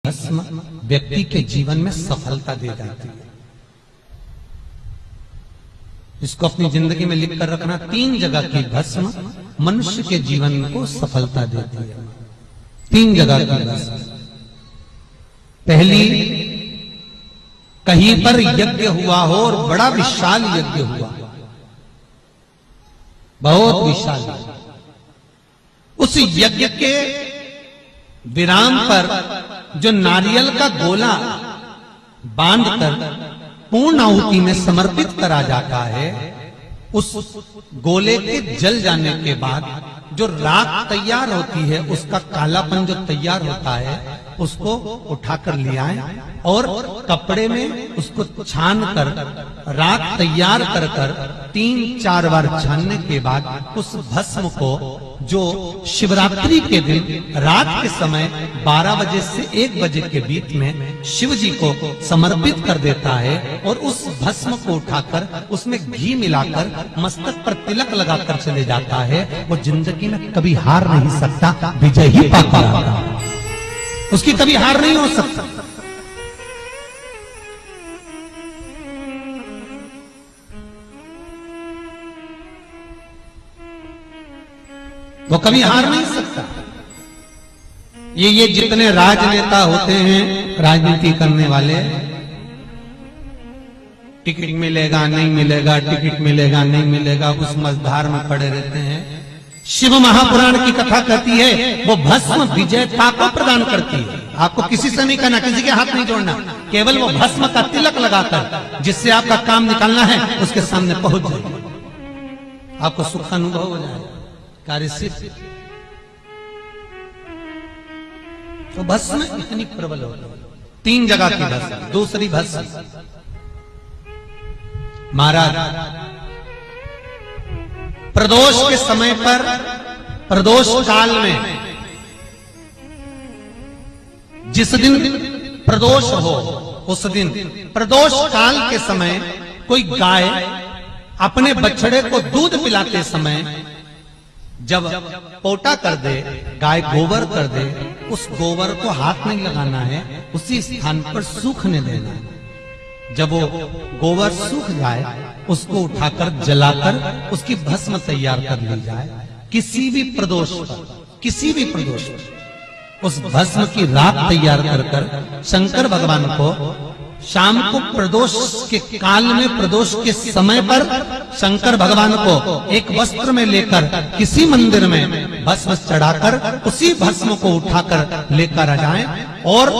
भस्म व्यक्ति के जीवन में सफलता दे जाती है। इसको अपनी जिंदगी में लिख कर रखना, 3 जगह की भस्म मनुष्य के जीवन को सफलता देती है। 3 जगह की भस्म। पहली, कहीं पर यज्ञ हुआ हो और बड़ा विशाल यज्ञ हुआ, बहुत विशाल, उस यज्ञ के विराम पर जो नारियल का गोला बांधकर पूर्ण आहुति में समर्पित करा जाता है, उस गोले के जल जाने के बाद जो राख तैयार होती है, उसका कालापन जो तैयार होता है, उसको उठाकर ले आए और कपड़े में उसको छान कर राख तैयार कर 3-4 बार छानने के बाद उस भस्म को जो शिवरात्रि के दिन रात के समय 12 बजे से 1 बजे के बीच में शिव जी को समर्पित कर देता है और उस भस्म को उठाकर उसमें घी मिलाकर मस्तक पर तिलक लगाकर चले जाता है, वो जिंदगी में कभी हार नहीं सकता, विजय ही पाता है, उसकी कभी हार नहीं हो सकता। वो कभी हार नहीं सकता। ये जितने राजनेता होते हैं, राजनीति करने वाले, टिकट मिलेगा नहीं मिलेगा, टिकट मिलेगा नहीं मिलेगा, उस मझधार में पड़े रहते हैं। शिव महापुराण की कथा कहती है वो भस्म विजयता को प्रदान करती है। आपको किसी से नहीं करना, किसी के हाथ नहीं जोड़ना, केवल वो भस्म का तिलक लगाकर जिससे आपका काम निकालना है उसके सामने पहुंच जाए, आपको सुख का अनुभव हो जाए, कार्य सिद्ध। तो भस्म इतनी प्रबल हो, 3 जगह की भस्म। दूसरी भस्म, महाराज प्रदोष के समय पर, प्रदोष काल में, जिस दिन प्रदोष हो उस दिन प्रदोष काल के समय कोई गाय अपने बछड़े को दूध पिलाते समय जब पोटा कर दे, गाय गोबर कर दे, उस गोबर को हाथ नहीं लगाना है, उसी स्थान पर सूखने देना है। जब वो गोबर सूख जाए उसको उठाकर जलाकर उसकी भस्म तैयार कर ली जाए। किसी भी प्रदोष पर, किसी भी प्रदोष पर उस भस्म की राख तैयार कर शंकर भगवान को शाम को प्रदोष के काल में, प्रदोष के समय पर शंकर भगवान को एक वस्त्र में लेकर किसी मंदिर में भस्म चढ़ाकर उसी भस्म को उठाकर लेकर आ जाएं और